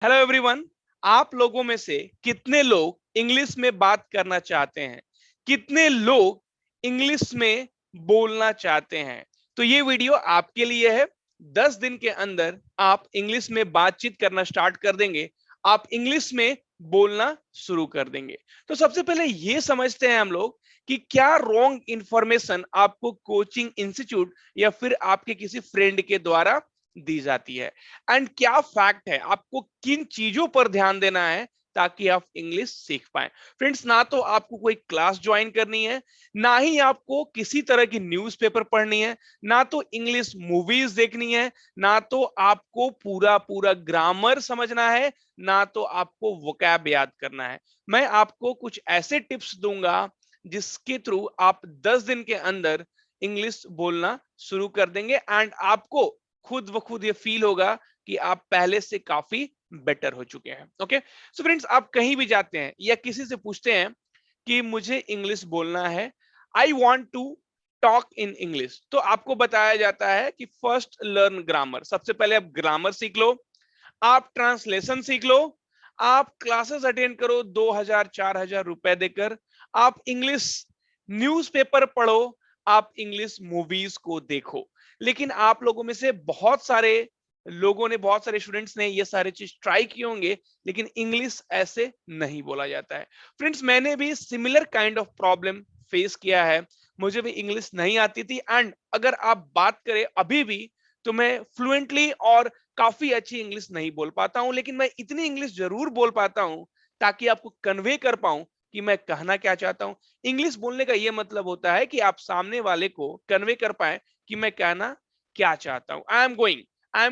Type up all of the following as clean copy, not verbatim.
Hello everyone. आप लोगों में से कितने लोग इंग्लिश में बात करना चाहते हैं? कितने लोग इंग्लिश में बोलना चाहते हैं? तो ये वीडियो आपके लिए है। 10 दिन के अंदर आप इंग्लिश में बातचीत करना स्टार्ट कर देंगे। आप इंग्लिश में बोलना शुरू कर देंगे। तो सबसे पहले ये समझते हैं हम लोग कि क्या रॉन्ग इंफॉर्मेशन आपको कोचिंग इंस्टीट्यूट या फिर आपके किसी फ्रेंड के द्वारा दी जाती है, एंड क्या फैक्ट है, आपको किन चीजों पर ध्यान देना है ताकि आप इंग्लिश सीख पाएं। फ्रेंड्स, ना तो आपको कोई क्लास ज्वाइन करनी है, ना ही आपको किसी तरह की न्यूज़पेपर पढ़नी है, ना तो इंग्लिश मूवीज देखनी है, ना तो आपको पूरा पूरा ग्रामर समझना है, ना तो आपको वोकैब याद करना है। मैं आपको कुछ ऐसे टिप्स दूंगा जिसके थ्रू आप 10 दिन के अंदर इंग्लिश बोलना शुरू कर देंगे, एंड आपको खुद ब खुद ये फील होगा कि आप पहले से काफी बेटर हो चुके हैं। ओके, सो फ्रेंड्स, आप कहीं भी जाते हैं या किसी से पूछते हैं कि मुझे इंग्लिश बोलना है, I want to talk in English, तो आपको बताया जाता है कि फर्स्ट लर्न ग्रामर। सबसे पहले आप ग्रामर सीख लो, आप ट्रांसलेशन सीख लो, आप क्लासेस अटेंड करो 2,000 4,000 रुपए देकर, आप इंग्लिश न्यूज़पेपर पढ़ो, आप इंग्लिश मूवीज को देखो। लेकिन आप लोगों में से बहुत सारे लोगों ने, बहुत सारे स्टूडेंट्स ने ये सारे चीज ट्राई किए होंगे, लेकिन इंग्लिश ऐसे नहीं बोला जाता है। फ्रेंड्स, मैंने भी similar kind of problem face किया है। मुझे भी इंग्लिश नहीं आती थी, एंड अगर आप बात करें अभी भी, तो मैं फ्लुएंटली और काफी अच्छी इंग्लिश नहीं बोल पाता हूं, लेकिन मैं इतनी इंग्लिश जरूर बोल पाता हूं ताकि आपको कन्वे कर पाऊं कि मैं कहना क्या चाहता हूं। इंग्लिश बोलने का यह मतलब होता है कि आप सामने वाले को कन्वे कर पाए कि मैं कहना क्या चाहता हूं। I am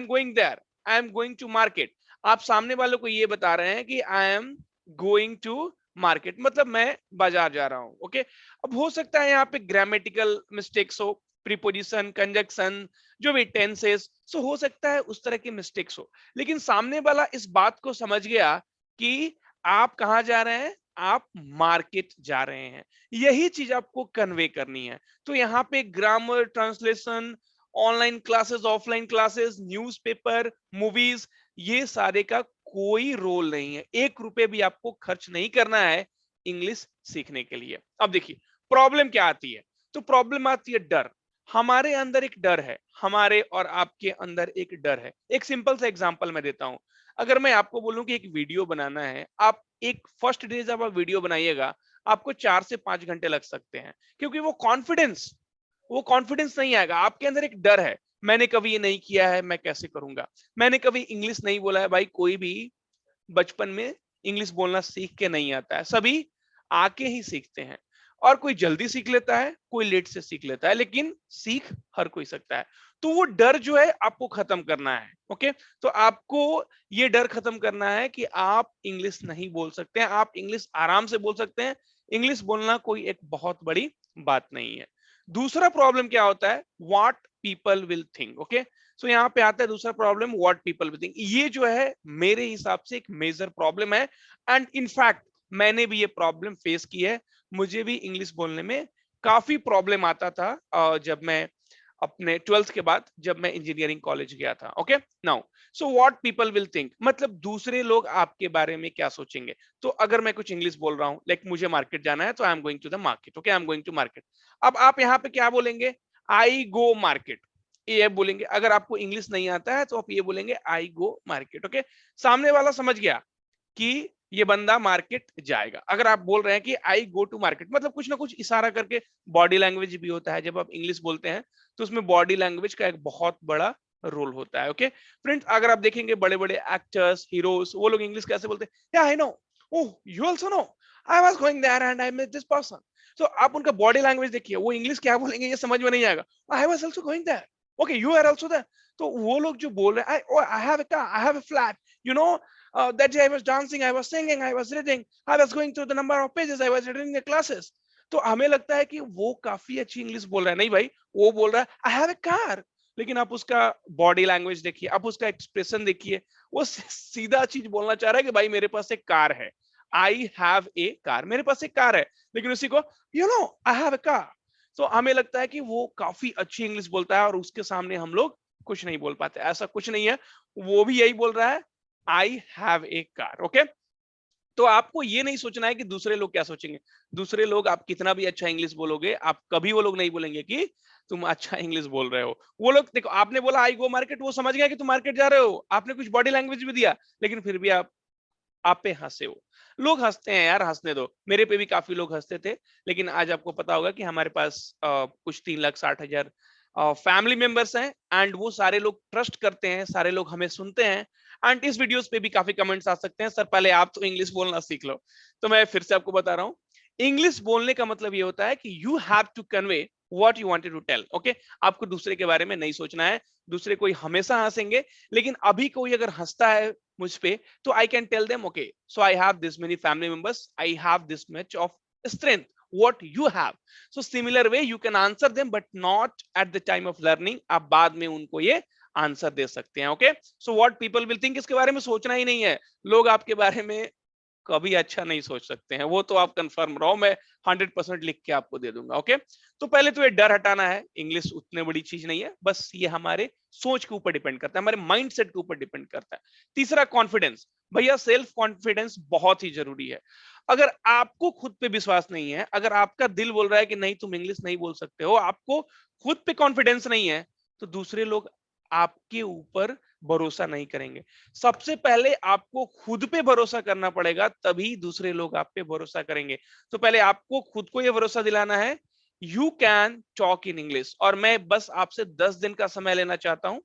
going there, I am going to market. आप सामने वाले को यह बता रहे हैं कि I am going to market, मतलब मैं बाजार जा रहा हूं। ओके, अब हो सकता है यहाँ पे ग्रामेटिकल मिस्टेक्स हो, प्रीपोजिशन, कंजक्शन, जो भी टेंसेस, सो हो सकता है उस तरह की मिस्टेक्स हो, लेकिन सामने वाला इस बात को समझ गया कि आप कहाँ जा रहे हैं, आप मार्केट जा रहे हैं। यही चीज आपको कन्वे करनी है। तो यहाँ पे grammar, translation, online classes, offline classes, newspaper, movies, ये सारे का कोई रोल नहीं है। 1 रुपए भी आपको खर्च नहीं करना है इंग्लिश सीखने के लिए। अब देखिए प्रॉब्लम क्या आती है। तो प्रॉब्लम आती है डर। हमारे अंदर एक डर है, हमारे और आपके अंदर एक डर है। एक सिंपल सा एग्जांपल मैं देता हूं। अगर मैं आपको बोलूं कि एक वीडियो बनाना है, आप एक फर्स्ट डे जब आप वीडियो बनाइएगा, आपको 4 से 5 घंटे लग सकते हैं, क्योंकि वो कॉन्फिडेंस नहीं आएगा। आपके अंदर एक डर है, मैंने कभी ये नहीं किया है, मैं कैसे करूंगा। मैंने कभी इंग्लिश नहीं बोला है। भाई, कोई भी बचपन में इंग्लिश बोलना सीख के नहीं आता है, सभी आके ही सीखते हैं। और कोई जल्दी सीख लेता है, कोई लेट से सीख लेता है, लेकिन सीख हर कोई सकता है। तो वो डर जो है आपको खत्म करना है। ओके, तो आपको ये डर खत्म करना है कि आप इंग्लिश नहीं बोल सकते हैं, आप इंग्लिश आराम से बोल सकते हैं। इंग्लिश बोलना कोई एक बहुत बड़ी बात नहीं है। दूसरा प्रॉब्लम क्या होता है, what people will think. Okay, so यहाँ पे आता है दूसरा problem, what people will think. ये जो है मेरे हिसाब से एक मेजर प्रॉब्लम है, एंड इनफैक्ट मैंने भी ये प्रॉब्लम फेस की है। मुझे भी इंग्लिश बोलने में काफी प्रॉब्लम आता था जब मैं अपने 12th के बाद, जब मैं इंजीनियरिंग कॉलेज गया था। Okay, now, so what people will think, मतलब दूसरे लोग आपके बारे में क्या सोचेंगे। तो अगर मैं कुछ इंग्लिश बोल रहा हूँ, लाइक मुझे मार्केट जाना है, तो I am going to the market. Okay, I am going to market. अब आप यहाँ पे क्या बोलेंगे, आई गो मार्केट, ये बोलेंगे। अगर आपको इंग्लिश नहीं आता है तो आप ये बोलेंगे, आई गो मार्केट। ओके, सामने वाला समझ गया कि ये बंदा मार्केट जाएगा। अगर आप बोल रहे हैं कि आई गो टू मार्केट, मतलब कुछ ना कुछ इशारा करके, बॉडी लैंग्वेज भी होता है। जब आप इंग्लिश बोलते हैं तो उसमें बॉडी लैंग्वेज का एक बहुत बड़ा रोल होता है। ओके फ्रेंड्स, अगर आप देखेंगे बड़े बड़े एक्टर्स, हीरोज, वो लोग इंग्लिश कैसे बोलते हैं, या I know, oh you also know, I was going there and I met this person. तो आप उनका बॉडी लैंग्वेज देखिए, वो इंग्लिश क्या बोलेंगे ये समझ में नहीं आएगा। I was also going there, okay you are also there. तो वो लोग जो बोल रहे हैं, I have a car, I have a flat, you know, that day I was dancing, I was singing, I was reading, I was going through the number of pages, I was reading the classes. तो हमें लगता है कि वो काफी अच्छी English बोल रहा है। नहीं भाई, वो बोल रहा है आई हैव ए कार, लेकिन आप उसका बॉडी लैंग्वेज देखिए, आप उसका एक्सप्रेशन देखिए, वो सीधा चीज बोलना चाह रहा है कि भाई मेरे पास एक कार है, आई हैव ए कार, मेरे पास एक कार है। लेकिन उसी को you know I have a car, तो हमें लगता है कि वो काफी अच्छी इंग्लिश बोलता है और उसके सामने हम लोग कुछ नहीं बोल पाते। ऐसा कुछ नहीं है, वो भी यही बोल रहा है, I have a car. Okay, तो आपको ये नहीं सोचना है कि दूसरे लोग क्या सोचेंगे। दूसरे लोग, आप कितना भी अच्छा इंग्लिश बोलोगे, आप कभी वो लोग नहीं बोलेंगे कि तुम अच्छा इंग्लिश बोल रहे हो। वो लोग देखो, आपने बोला आई गो मार्केट, वो समझ गया कि तुम मार्केट जा रहे हो, आपने कुछ बॉडी लैंग्वेज भी दिया, लेकिन फिर भी आप पे हंसे हो। लोग हंसते हैं यार, हंसने दो। मेरे पे भी काफी लोग हंसते थे, लेकिन आज आपको पता होगा कि हमारे पास कुछ 3,60,000 फैमिली मेंबर्स हैं, एंड वो सारे लोग ट्रस्ट करते हैं, सारे लोग हमें सुनते हैं। एंड इस वीडियोस पे भी काफी कमेंट्स आ सकते हैं, सर पहले आप तो इंग्लिश बोलना सीख लो। तो मैं फिर से आपको बता रहा हूँ, इंग्लिश बोलने का मतलब ये होता है कि you have to convey what you wanted to tell. Okay, आपको दूसरे के बारे में नहीं सोचना है। दूसरे कोई हमेशा हंसेंगे, लेकिन अभी कोई अगर हंसता है मुझ पे, तो I can tell them, okay so I have this many family members, I have this much of strength what you have. So similar way you can answer them, but not at the time of learning. आप बाद में उनको ये answer दे सकते हैं। Okay, so what people will think, इसके बारे में सोचना ही नहीं है। लोग आपके बारे में कभी अच्छा नहीं सोच सकते हैं, वो तो आप कंफर्म रहो, मैं 100% लिख के आपको दे दूंगा। ओके, तो पहले तो ये डर हटाना है, इंग्लिश उतने बड़ी चीज नहीं है, बस ये हमारे सोच के ऊपर डिपेंड करता है, हमारे माइंडसेट के ऊपर डिपेंड करता है। तीसरा, कॉन्फिडेंस। भैया सेल्फ कॉन्फिडेंस बहुत ही जरूरी है। अगर आपको खुद पे विश्वास नहीं है, अगर आपका दिल बोल रहा है कि नहीं तुम इंग्लिश नहीं बोल सकते हो, आपको खुद पे कॉन्फिडेंस नहीं है, तो दूसरे लोग आपके ऊपर भरोसा नहीं करेंगे। सबसे पहले आपको खुद पे भरोसा करना पड़ेगा, तभी दूसरे लोग आप पे भरोसा करेंगे। तो पहले आपको खुद को यह भरोसा दिलाना है, you can talk in English. और मैं बस आपसे 10 दिन का समय लेना चाहता हूं।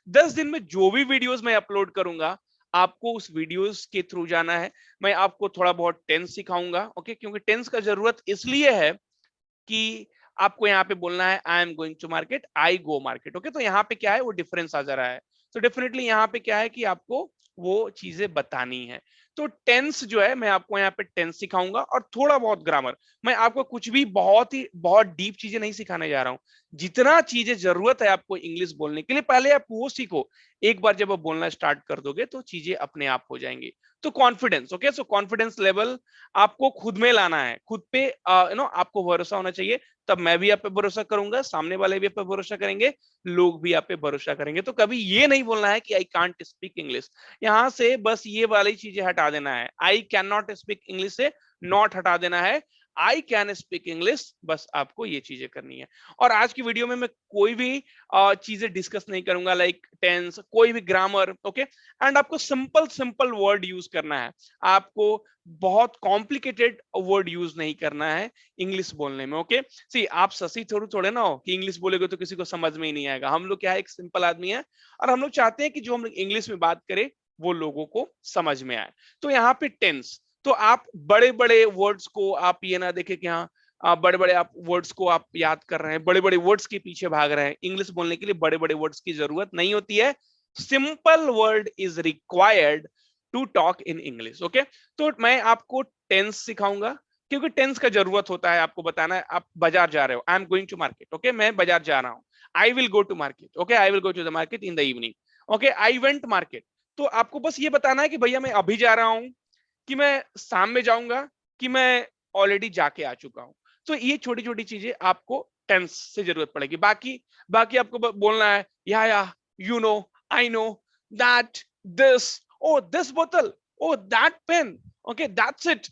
10 दिन में जो भी वीडियोस मैं अपलोड करूंगा, आपको उस वीडियोस के थ्रू जाना है। मैं आपको थोड़ा बहुत टेंस सिखाऊंगा। ओके, क्योंकि टेंस का जरूरत इसलिए है कि आपको यहाँ पे बोलना है I am going to market, I go market. Okay, तो यहाँ पे क्या है, वो डिफरेंस आ जा रहा है। तो डेफिनेटली यहाँ पे क्या है कि आपको वो चीजें बतानी है। तो टेंस जो है, मैं आपको यहाँ पे टेंस सिखाऊंगा और थोड़ा बहुत ग्रामर। मैं आपको कुछ भी बहुत डीप चीजें नहीं सिखाने जा रहा हूँ। जितना चीजें जरूरत है आपको इंग्लिश बोलने के लिए, पहले आप वो सीखो। एक बार जब आप बोलना स्टार्ट कर दोगे, तो चीजें अपने आप हो जाएंगी। तो कॉन्फिडेंस, ओके, सो कॉन्फिडेंस लेवल आपको खुद में लाना है, खुद पे आपको भरोसा होना चाहिए। तब मैं भी आप पे भरोसा करूंगा, सामने वाले भी आप पे भरोसा करेंगे, लोग भी आप पे भरोसा करेंगे। तो कभी ये नहीं बोलना है कि आई कांट स्पीक इंग्लिश। यहाँ से बस ये वाली चीजें हटा देना है। I can not speak English से नॉट हटा देना है, आई कैन स्पीक इंग्लिश, बस आपको ये चीजें करनी है। और आज की वीडियो में मैं कोई भी चीजें डिस्कस नहीं करूंगा, लाइक टेंस, कोई भी ग्रामर। ओके, एंड आपको सिंपल सिंपल वर्ड यूज करना है। आपको बहुत कॉम्प्लिकेटेड वर्ड यूज नहीं करना है इंग्लिश बोलने में। ओके, सी आप ससी थोड़े ना हो कि इंग्लिश बोलेगे तो किसी को समझ में ही नहीं आएगा। हम लोग क्या है, एक सिंपल आदमी है, और हम लोग चाहते हैं कि जो हम लोग इंग्लिश में बात करें वो लोगों को समझ में आए। तो यहाँ पे टेंस, तो आप बड़े बड़े वर्ड्स को आप ये ना देखें कि हाँ बड़े बड़े आप वर्ड्स को आप याद कर रहे हैं, बड़े बड़े वर्ड्स के पीछे भाग रहे हैं। इंग्लिश बोलने के लिए बड़े बड़े वर्ड्स की जरूरत नहीं होती है। Simple word is required to talk in English. Okay, तो मैं आपको टेंस सिखाऊंगा, क्योंकि टेंस का जरूरत होता है। आपको बताना है, आप बाजार जा रहे हो, I am going to market. Okay, मैं बाजार जा रहा हूँ, I will go to market. Okay, I will go to the market in the evening. Okay, I went market. तो आपको बस ये बताना है कि भैया मैं अभी जा रहा हूँ, कि मैं शाम में जाऊंगा, कि मैं ऑलरेडी जाके आ चुका हूं। तो ये छोटी छोटी चीजें आपको टेंस से जरूरत पड़ेगी। बाकी बाकी आपको बोलना है, या you know, I know, that, this, oh this बोतल, oh that pen, okay that's it,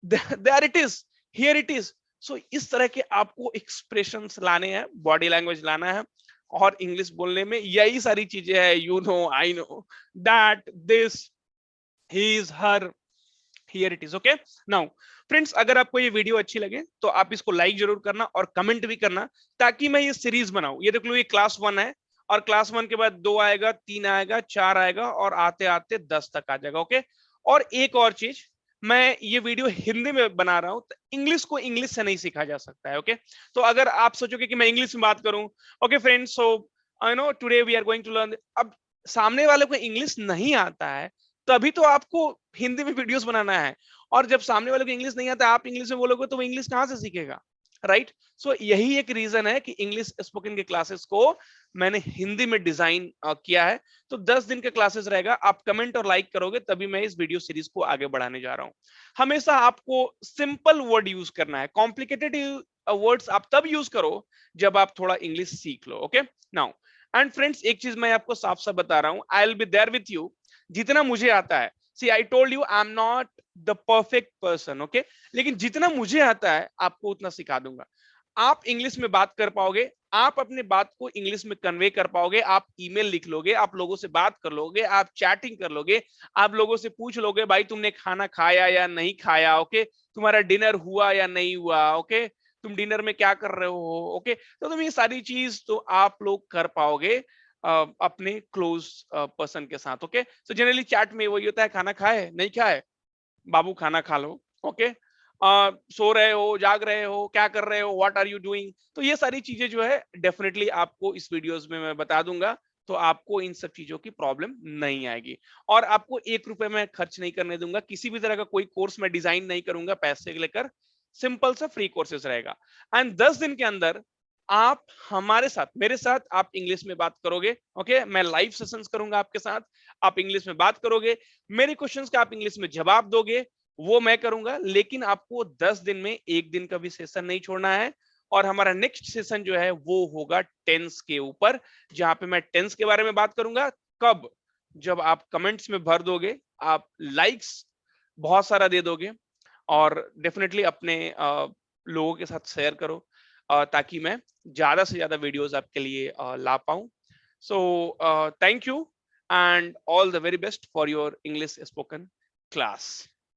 there it is, here it is. So इस तरह के आपको एक्सप्रेशंस लाने हैं, बॉडी लैंग्वेज लाना है। और इंग्लिश बोलने में यही सारी चीजें हैं, you know, I know, that, this, he is, her, here it is. Okay, now friends, अगर आपको ये वीडियो अच्छी लगे तो आप इसको लाइक जरूर करना और कमेंट भी करना, ताकि मैं ये सीरीज बनाऊं। ये देख लो, ये क्लास 1 है, और क्लास 1 के बाद 2 आएगा, 3 आएगा, 4 आएगा, और आते आते 10 तक आ जाएगा। ओके, और एक और चीज, मैं ये वीडियो हिंदी में बना रहा हूं, तो इंग्लिश को इंग्लिश से नहीं सीखा जा सकता है। ओके, तो अगर आप सोचोगे कि मैं इंग्लिश में बात करूं, okay friends, so I know today we are going to learn. अब सामने वाले को इंग्लिश नहीं आता है, तभी तो आपको हिंदी में वीडियोस बनाना है। और जब सामने वाले को इंग्लिश नहीं आता, आप इंग्लिश में बोलोगे, तो वो इंग्लिश कहां से सीखेगा, राइट? सो यही एक रीजन है कि इंग्लिश स्पोकन के क्लासेस को मैंने हिंदी में डिजाइन किया है। तो 10 दिन के क्लासेस रहेगा, आप कमेंट और लाइक करोगे तभी मैं इस वीडियो सीरीज को आगे बढ़ाने जा रहा हूं। हमेशा आपको सिंपल वर्ड यूज करना है, कॉम्प्लिकेटेड वर्ड्स आप तब यूज करो जब आप थोड़ा इंग्लिश सीख लो। ओके, नाउ एंड फ्रेंड्स, एक चीज मैं आपको साफ साफ बता रहा हूं, I will be there with you जितना मुझे आता है, see I told you I am not the perfect person, okay, लेकिन जितना मुझे आता है आपको उतना सिखा दूंगा। आप इंग्लिश में बात कर पाओगे, आप अपने बात को इंग्लिश में कन्वे कर पाओगे, आप ईमेल लिख लोगे, आप लोगों से बात कर लोगे, आप चैटिंग कर लोगे, आप लोगों से पूछ लोगे भाई तुमने खाना खाया या नहीं खाया, ओके, तुम्हारा डिनर हुआ या नहीं हुआ, ओके, तुम डिनर में क्या कर रहे हो, ओके, तो तुम ये सारी चीज तो आप लोग कर पाओगे अपने क्लोज पर्सन के साथ, ओके। सो जनरली चैट में वही होता है, खाना खाए नहीं खाए, बाबू खाना खा लो, ओके, सो रहे हो, जाग रहे हो, क्या कर रहे हो, व्हाट आर यू डूइंग, तो ये सारी चीजें जो है डेफिनेटली आपको इस वीडियोस में मैं बता दूंगा, तो आपको इन सब चीजों की प्रॉब्लम नहीं आएगी। और आपको 1 रुपए में खर्च नहीं करने दूंगा, किसी भी तरह का कोई कोर्स मैं डिजाइन नहीं करूंगा पैसे लेकर, सिंपल सा फ्री कोर्सेज रहेगा। एंड 10 दिन के अंदर आप हमारे साथ, मेरे साथ आप इंग्लिश में बात करोगे, ओके, मैं लाइव सेशंस करूंगा आपके साथ, आप इंग्लिश में बात करोगे, मेरे क्वेश्चंस का आप इंग्लिश में जवाब दोगे, वो मैं करूंगा, लेकिन आपको 10 दिन में 1 दिन का भी सेशन नहीं छोड़ना है। और हमारा नेक्स्ट सेशन जो है वो होगा टेंस के ऊपर, जहां पे मैं टेंस के बारे में बात करूंगा। कब? जब आप कमेंट्स में भर दोगे, आप लाइक्स बहुत सारा दे दोगे, और डेफिनेटली अपने लोगों के साथ शेयर करो, ताकि मैं ज्यादा से ज्यादा वीडियोस आपके लिए ला पाऊं। So thank you and all the very best for your English spoken class.